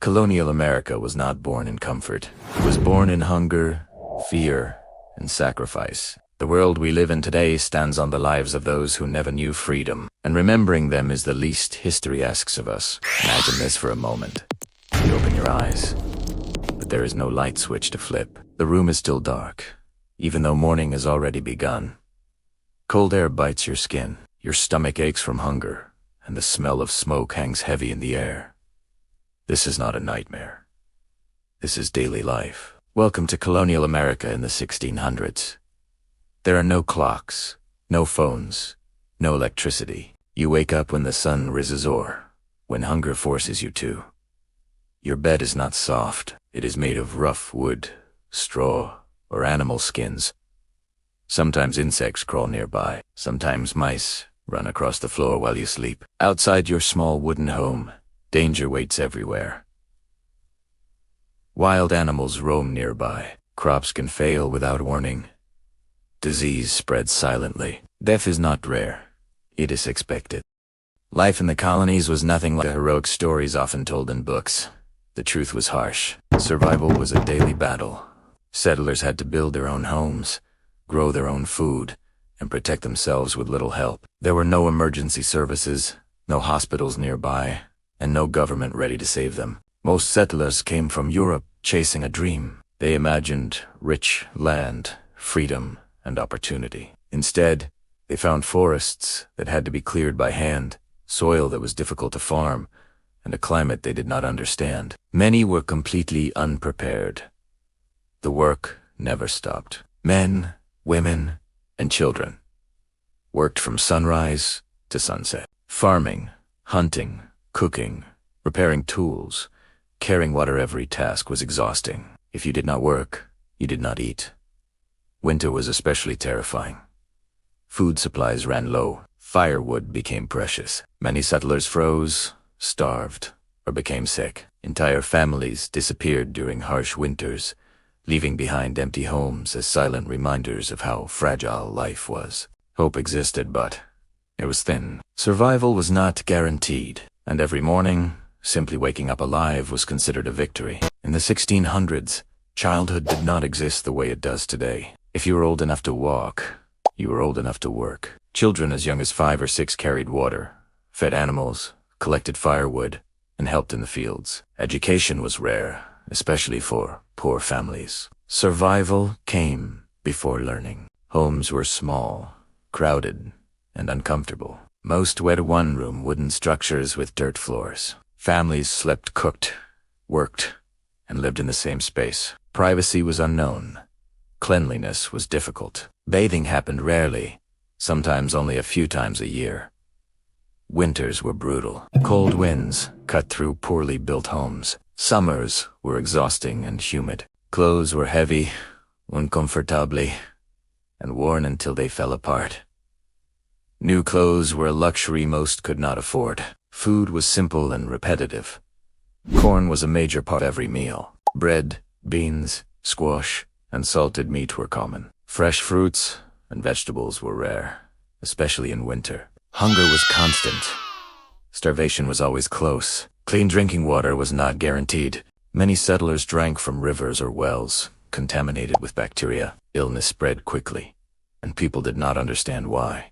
Colonial America was not born in comfort. It was born in hunger, fear, and sacrifice. The world we live in today stands on the lives of those who never knew freedom, and remembering them is the least history asks of us. Imagine this for a moment. You open your eyes, but there is no light switch to flip. The room is still dark, even though morning has already begun. Cold air bites your skin, your stomach aches from hunger, and the smell of smoke hangs heavy in the air. This is not a nightmare. This is daily life. Welcome to colonial America in the 1600s. There are no clocks, no phones, no electricity. You wake up when the sun rises or when hunger forces you to. Your bed is not soft. It is made of rough wood, straw, or animal skins. Sometimes insects crawl nearby. Sometimes mice run across the floor while you sleep. Outside your small wooden home, danger waits everywhere. Wild animals roam nearby. Crops can fail without warning. Disease spreads silently. Death is not rare. It is expected. Life in the colonies was nothing like the heroic stories often told in books. The truth was harsh. Survival was a daily battle. Settlers had to build their own homes, grow their own food, and protect themselves with little help. There were no emergency services, no hospitals nearby, and no government ready to save them. Most settlers came from Europe chasing a dream. They imagined rich land, freedom, and opportunity. Instead, they found forests that had to be cleared by hand, soil that was difficult to farm, and a climate they did not understand. Many were completely unprepared. The work never stopped. Men, women, and children worked from sunrise to sunset. Farming, hunting, cooking, repairing tools, carrying water. Every task was exhausting. If you did not work, you did not eat. Winter was especially terrifying. Food supplies ran low. Firewood became precious. Many settlers froze, starved, or became sick. Entire families disappeared during harsh winters, leaving behind empty homes as silent reminders of how fragile life was. Hope existed, but it was thin. Survival was not guaranteed, and every morning, simply waking up alive was considered a victory. In the 1600s, childhood did not exist the way it does today. If you were old enough to walk, you were old enough to work. Children as young as 5 or 6 carried water, fed animals, collected firewood, and helped in the fields. Education was rare, especially for poor families. Survival came before learning. Homes were small, crowded, and uncomfortable. Most were one-room wooden structures with dirt floors. Families slept, cooked, worked, and lived in the same space. Privacy was unknown. Cleanliness was difficult. Bathing happened rarely, sometimes only a few times a year. Winters were brutal. Cold winds cut through poorly built homes. Summers were exhausting and humid. Clothes were heavy, uncomfortable, and worn until they fell apart. New clothes were a luxury most could not afford. Food was simple and repetitive. Corn was a major part of every meal. Bread, beans, squash, and salted meat were common. Fresh fruits and vegetables were rare, especially in winter. Hunger was constant. Starvation was always close. Clean drinking water was not guaranteed. Many settlers drank from rivers or wells, contaminated with bacteria. Illness spread quickly, and people did not understand why.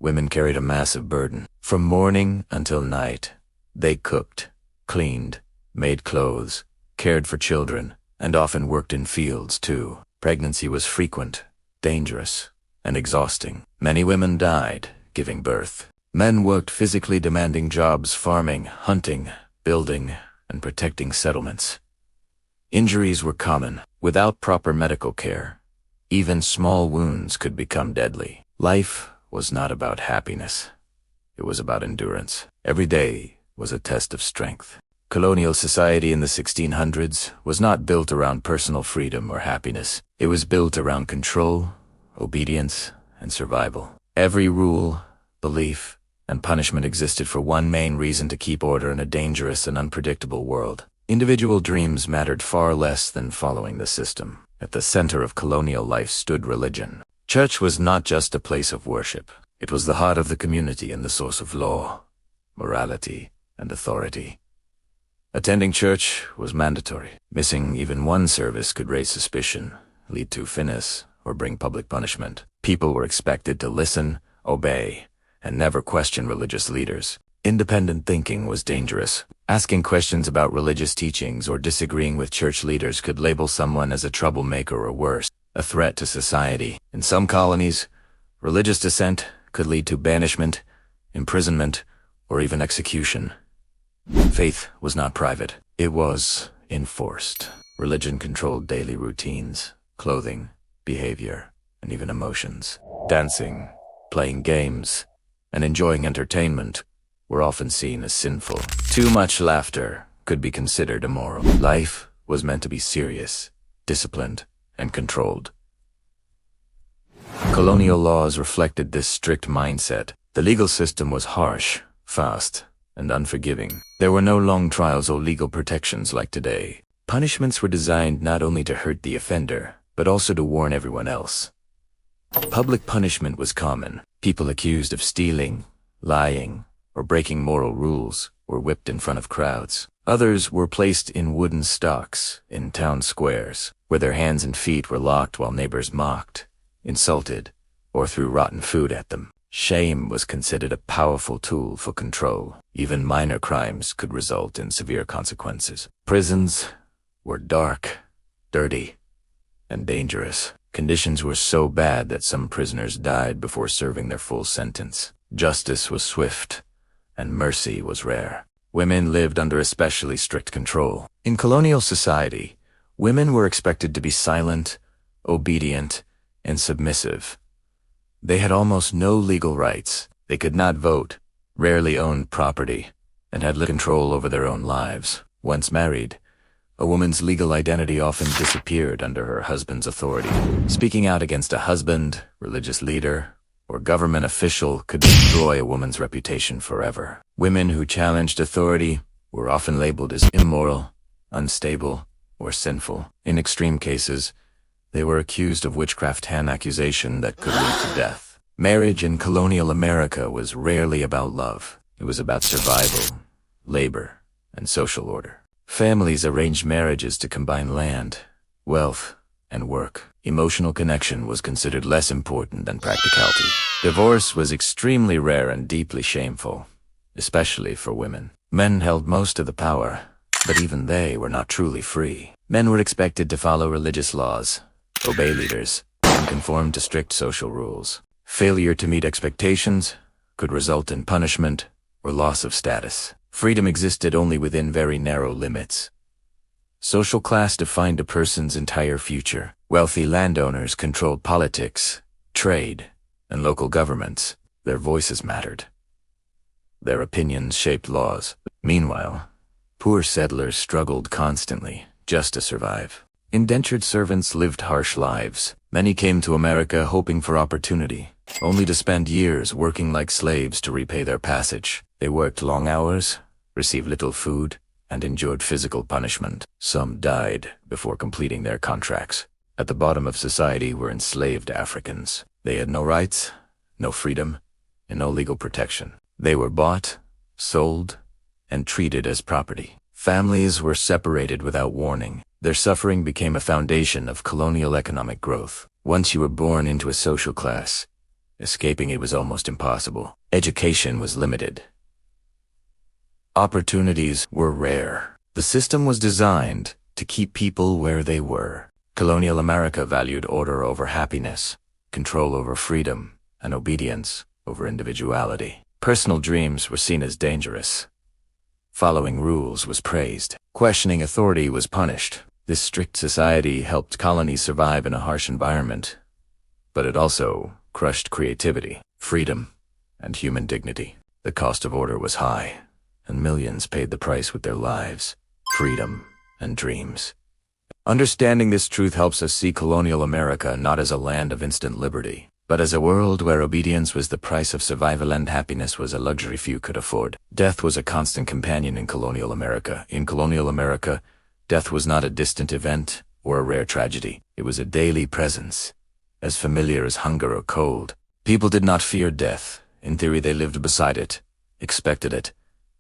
Women carried a massive burden. From morning until night, they cooked, cleaned, made clothes, cared for children, and often worked in fields too. Pregnancy was frequent, dangerous, and exhausting. Many women died giving birth. Men worked physically demanding jobs farming, hunting, building, and protecting settlements. Injuries were common. Without proper medical care, even small wounds could become deadly. Life was not about happiness. It was about endurance. Every day was a test of strength. Colonial society in the 1600s was not built around personal freedom or happiness. It was built around control, obedience, and survival. Every rule, belief, and punishment existed for one main reason: to keep order in a dangerous and unpredictable world. Individual dreams mattered far less than following the system. At the center of colonial life stood religion. Church was not just a place of worship. It was the heart of the community and the source of law, morality, and authority. Attending church was mandatory. Missing even one service could raise suspicion, lead to finis, or bring public punishment. People were expected to listen, obey, and never question religious leaders. Independent thinking was dangerous. Asking questions about religious teachings or disagreeing with church leaders could label someone as a troublemaker or worse, a threat to society. In some colonies, religious dissent could lead to banishment, imprisonment, or even execution. Faith was not private. It was enforced. Religion controlled daily routines, clothing, behavior, and even emotions. Dancing, playing games, and enjoying entertainment were often seen as sinful. Too much laughter could be considered immoral. Life was meant to be serious, disciplined, and controlled. Colonial laws reflected this strict mindset. The legal system was harsh, fast, and unforgiving. There were no long trials or legal protections like today. Punishments were designed not only to hurt the offender, but also to warn everyone else. Public punishment was common. People accused of stealing, lying, or breaking moral rules were whipped in front of crowds. Others were placed in wooden stocks in town squares, where their hands and feet were locked while neighbors mocked, insulted, or threw rotten food at them. Shame was considered a powerful tool for control. Even minor crimes could result in severe consequences. Prisons were dark, dirty, and dangerous. Conditions were so bad that some prisoners died before serving their full sentence. Justice was swift, and mercy was rare. Women lived under especially strict control. In colonial society, women were expected to be silent, obedient, and submissive. They had almost no legal rights. They could not vote, rarely owned property, and had little control over their own lives. Once married, a woman's legal identity often disappeared under her husband's authority. Speaking out against a husband, religious leader, or government official could destroy a woman's reputation forever. Women who challenged authority were often labeled as immoral, unstable, or sinful. In extreme cases, they were accused of witchcraft, an accusation that could lead to death. Marriage in colonial America was rarely about love. It was about survival, labor, and social order. Families arranged marriages to combine land, wealth, and work. Emotional connection was considered less important than practicality. Divorce was extremely rare and deeply shameful, especially for women. Men held most of the power, but even they were not truly free. Men were expected to follow religious laws, obey leaders, and conform to strict social rules. Failure to meet expectations could result in punishment or loss of status. Freedom existed only within very narrow limits. Social class defined a person's entire future. Wealthy landowners controlled politics, trade, and local governments. Their voices mattered. Their opinions shaped laws. Meanwhile, poor settlers struggled constantly just to survive. Indentured servants lived harsh lives. Many came to America hoping for opportunity, only to spend years working like slaves to repay their passage. They worked long hours, received little food, and endured physical punishment. Some died before completing their contracts. At the bottom of society were enslaved Africans. They had no rights, no freedom, and no legal protection. They were bought, sold, and treated as property. Families were separated without warning. Their suffering became a foundation of colonial economic growth. Once you were born into a social class, escaping it was almost impossible. Education was limited. Opportunities were rare. The system was designed to keep people where they were. Colonial America valued order over happiness, control over freedom, and obedience over individuality. Personal dreams were seen as dangerous. Following rules was praised. Questioning authority was punished. This strict society helped colonies survive in a harsh environment, but it also crushed creativity, freedom, and human dignity. The cost of order was high, and millions paid the price with their lives, freedom, and dreams. Understanding this truth helps us see colonial America not as a land of instant liberty, but as a world where obedience was the price of survival and happiness was a luxury few could afford. Death was a constant companion in colonial America. In colonial America, death was not a distant event or a rare tragedy. It was a daily presence, as familiar as hunger or cold. People did not fear death. In theory, they lived beside it, expected it,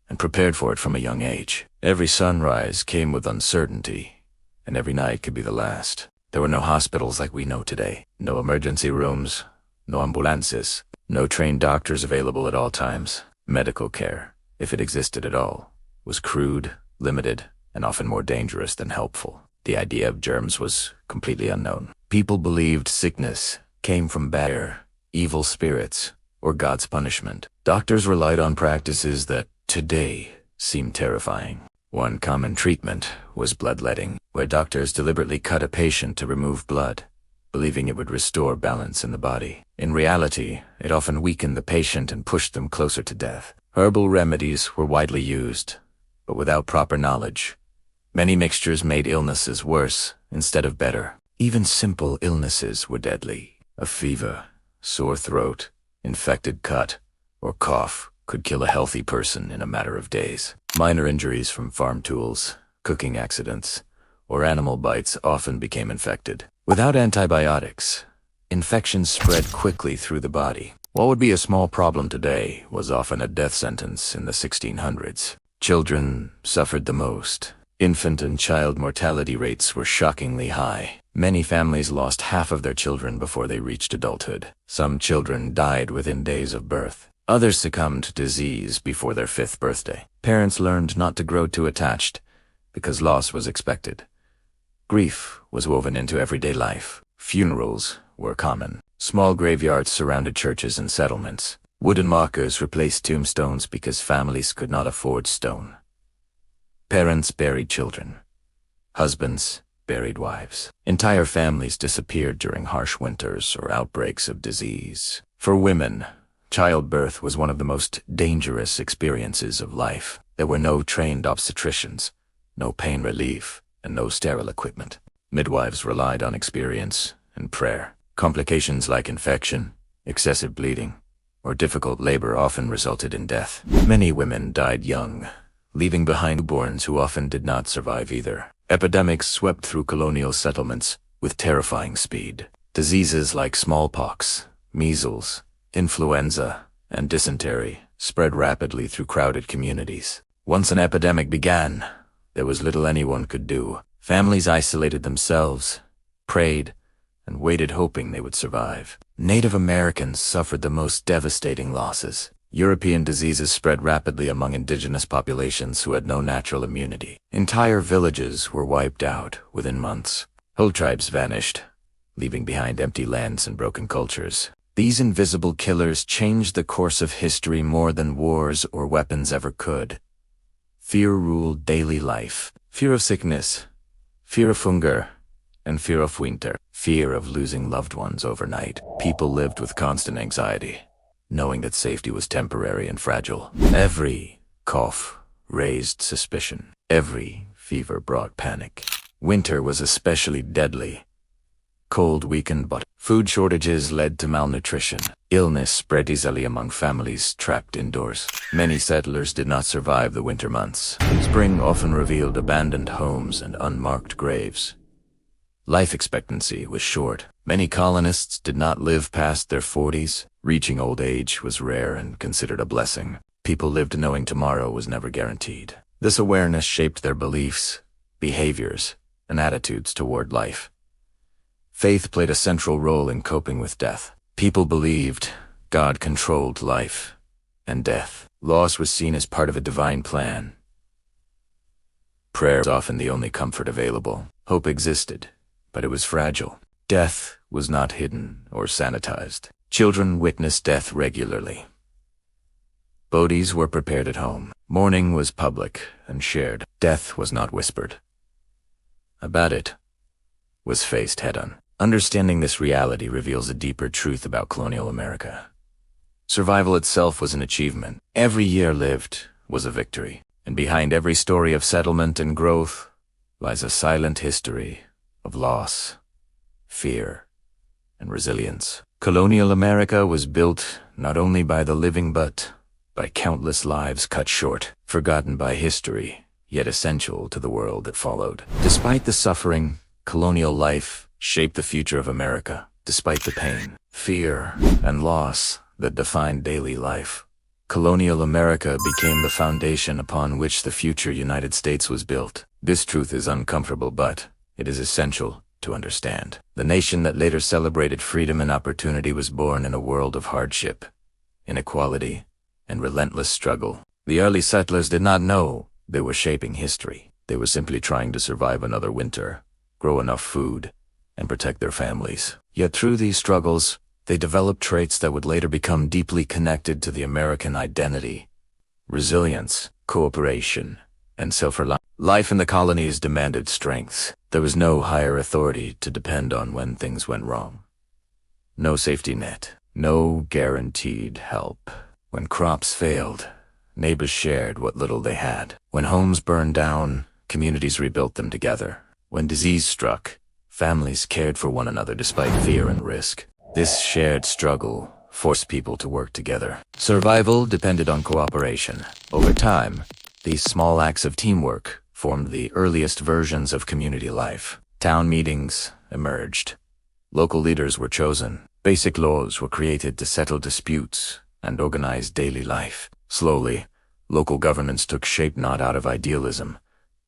and prepared for it from a young age. Every sunrise came with uncertainty, and every night could be the last. There were no hospitals like we know today, no emergency rooms, no ambulances, no trained doctors available at all times. Medical care, if it existed at all, was crude, limited, and often more dangerous than helpful. The idea of germs was completely unknown. People believed sickness came from bad air, evil spirits, or God's punishment. Doctors relied on practices that today seem terrifying. One common treatment was bloodletting, where doctors deliberately cut a patient to remove blood, believing it would restore balance in the body. In reality, it often weakened the patient and pushed them closer to death. Herbal remedies were widely used, but without proper knowledge. Many mixtures made illnesses worse instead of better. Even simple illnesses were deadly. A fever, sore throat, infected cut, or cough could kill a healthy person in a matter of days. Minor injuries from farm tools, cooking accidents, or animal bites often became infected. Without antibiotics, infections spread quickly through the body. What would be a small problem today was often a death sentence in the 1600s. Children suffered the most. Infant and child mortality rates were shockingly high. Many families lost half of their children before they reached adulthood. Some children died within days of birth. Others succumbed to disease before their 5th birthday. Parents learned not to grow too attached because loss was expected. Grief was woven into everyday life. Funerals were common. Small graveyards surrounded churches and settlements. Wooden markers replaced tombstones because families could not afford stone. Parents buried children. Husbands buried wives. Entire families disappeared during harsh winters or outbreaks of disease. For women, childbirth was one of the most dangerous experiences of life. There were no trained obstetricians, no pain relief, and no sterile equipment. Midwives relied on experience and prayer. Complications like infection, excessive bleeding, or difficult labor often resulted in death. Many women died young, leaving behind newborns who often did not survive either. Epidemics swept through colonial settlements with terrifying speed. Diseases like smallpox, measles, influenza, and dysentery spread rapidly through crowded communities. Once an epidemic began, there was little anyone could do. Families isolated themselves, prayed, and waited hoping they would survive. Native Americans suffered the most devastating losses. European diseases spread rapidly among indigenous populations who had no natural immunity. Entire villages were wiped out within months. Whole tribes vanished, leaving behind empty lands and broken cultures. These invisible killers changed the course of history more than wars or weapons ever could. Fear ruled daily life. Fear of sickness, fear of hunger, and fear of winter. Fear of losing loved ones overnight. People lived with constant anxiety, knowing that safety was temporary and fragile. Every cough raised suspicion. Every fever brought panic. Winter was especially deadly. Cold weakened bodies. Food shortages led to malnutrition. Illness spread easily among families trapped indoors. Many settlers did not survive the winter months. Spring often revealed abandoned homes and unmarked graves. Life expectancy was short. Many colonists did not live past their 40s. Reaching old age was rare and considered a blessing. People lived knowing tomorrow was never guaranteed. This awareness shaped their beliefs, behaviors, and attitudes toward life. Faith played a central role in coping with death. People believed God controlled life and death. Loss was seen as part of a divine plan. Prayer was often the only comfort available. Hope existed, but it was fragile. Death was not hidden or sanitized. Children witnessed death regularly. Bodies were prepared at home. Mourning was public and shared. Death was not whispered about. It was faced head-on. Understanding this reality reveals a deeper truth about colonial America. Survival itself was an achievement. Every year lived was a victory. And behind every story of settlement and growth lies a silent history of loss, fear, and resilience. Colonial America was built not only by the living but by countless lives cut short, forgotten by history, yet essential to the world that followed. Despite the suffering, colonial life shaped the future of America. Despite the pain, fear, and loss that defined daily life, Colonial America became the foundation upon which the future United States was built. This truth is uncomfortable, but it is essential to understand. The nation that later celebrated freedom and opportunity was born in a world of hardship, inequality, and relentless struggle. The early settlers did not know they were shaping history. They were simply trying to survive another winter, grow enough food, and protect their families. Yet through these struggles, they developed traits that would later become deeply connected to the American identity: resilience, cooperation, and self-reliance. Life in the colonies demanded strength. There was no higher authority to depend on when things went wrong. No safety net, no guaranteed help. When crops failed, neighbors shared what little they had. When homes burned down, communities rebuilt them together. When disease struck, families cared for one another despite fear and risk. This shared struggle forced people to work together. Survival depended on cooperation. Over time, these small acts of teamwork formed the earliest versions of community life. Town meetings emerged. Local leaders were chosen. Basic laws were created to settle disputes and organize daily life. Slowly, local governments took shape not out of idealism,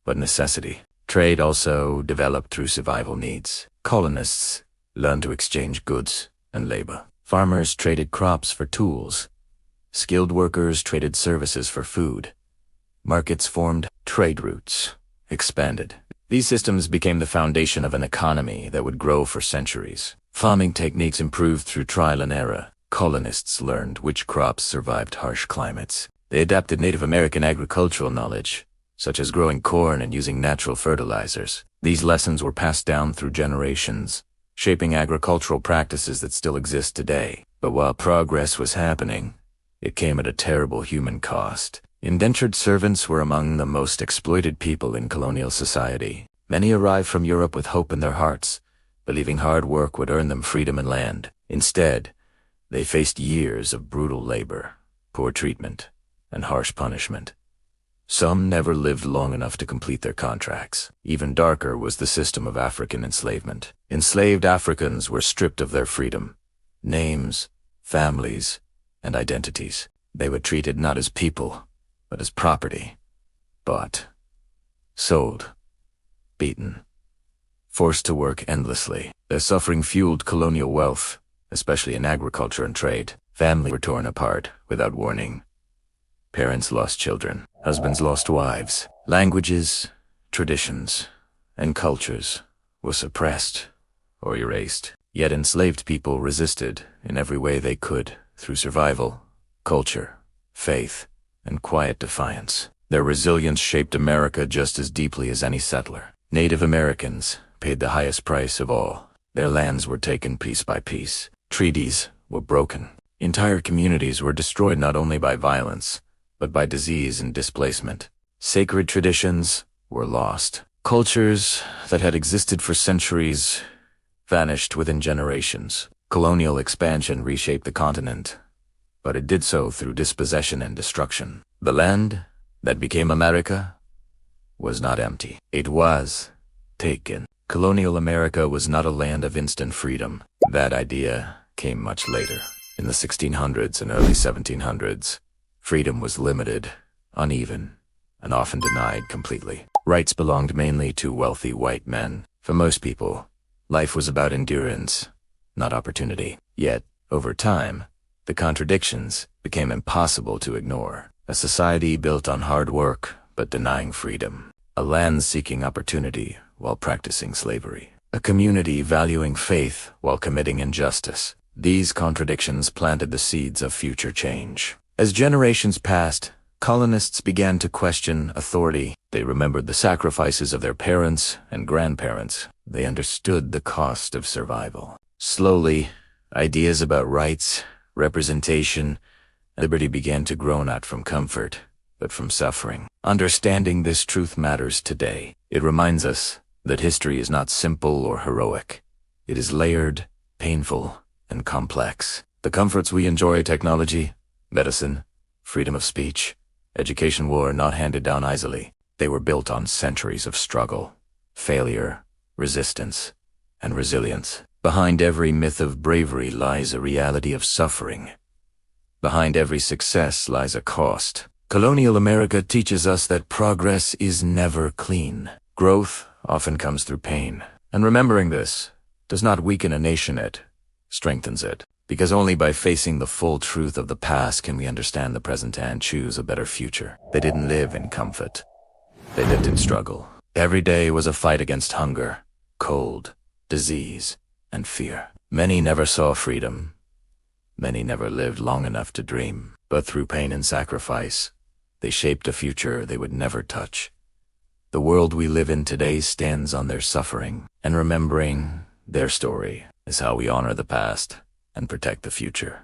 but necessity. Trade also developed through survival needs. Colonists learned to exchange goods and labor. Farmers traded crops for tools. Skilled workers traded services for food. Markets formed, trade routes expanded. These systems became the foundation of an economy that would grow for centuries. Farming techniques improved through trial and error. Colonists learned which crops survived harsh climates. They adapted Native American agricultural knowledge, such as growing corn and using natural fertilizers. These lessons were passed down through generations, shaping agricultural practices that still exist today. But while progress was happening, it came at a terrible human cost. Indentured servants were among the most exploited people in colonial society. Many arrived from Europe with hope in their hearts, believing hard work would earn them freedom and land. Instead, they faced years of brutal labor, poor treatment, and harsh punishment. Some never lived long enough to complete their contracts. Even darker was the system of African enslavement. Enslaved Africans were stripped of their freedom, names, families, and identities. They were treated not as people, but as property. Bought, sold, beaten, forced to work endlessly. Their suffering fueled colonial wealth, especially in agriculture and trade. Families were torn apart without warning. Parents lost children. Husbands lost wives. Languages, traditions, and cultures were suppressed or erased. Yet enslaved people resisted in every way they could through survival, culture, faith, and quiet defiance. Their resilience shaped America just as deeply as any settler. Native Americans paid the highest price of all. Their lands were taken piece by piece. Treaties were broken. Entire communities were destroyed not only by violence, but by disease and displacement. Sacred traditions were lost. Cultures that had existed for centuries vanished within generations. Colonial expansion reshaped the continent, but it did so through dispossession and destruction. The land that became America was not empty. It was taken. Colonial America was not a land of instant freedom. That idea came much later. In the 1600s and early 1700s, freedom was limited, uneven, and often denied completely. Rights belonged mainly to wealthy white men. For most people, life was about endurance, not opportunity. Yet, over time, the contradictions became impossible to ignore. A society built on hard work but denying freedom. A land seeking opportunity while practicing slavery. A community valuing faith while committing injustice. These contradictions planted the seeds of future change. As generations passed, colonists began to question authority. They remembered the sacrifices of their parents and grandparents. They understood the cost of survival. Slowly, ideas about rights, representation, and liberty began to grow not from comfort, but from suffering. Understanding this truth matters today. It reminds us that history is not simple or heroic. It is layered, painful, and complex. The comforts we enjoy, technology, medicine, freedom of speech, education, were not handed down easily. They were built on centuries of struggle, failure, resistance, and resilience. Behind every myth of bravery lies a reality of suffering, Behind every success lies a cost. Colonial America teaches us that progress is never clean. Growth often comes through pain. And remembering this does not weaken a nation, it strengthens it. Because only by facing the full truth of the past can we understand the present and choose a better future. They didn't live in comfort. They lived in struggle. Every day was a fight against hunger, cold, disease, and fear. Many never saw freedom. Many never lived long enough to dream. But through pain and sacrifice, they shaped a future they would never touch. The world we live in today stands on their suffering, and remembering their story is how we honor the past and protect the future.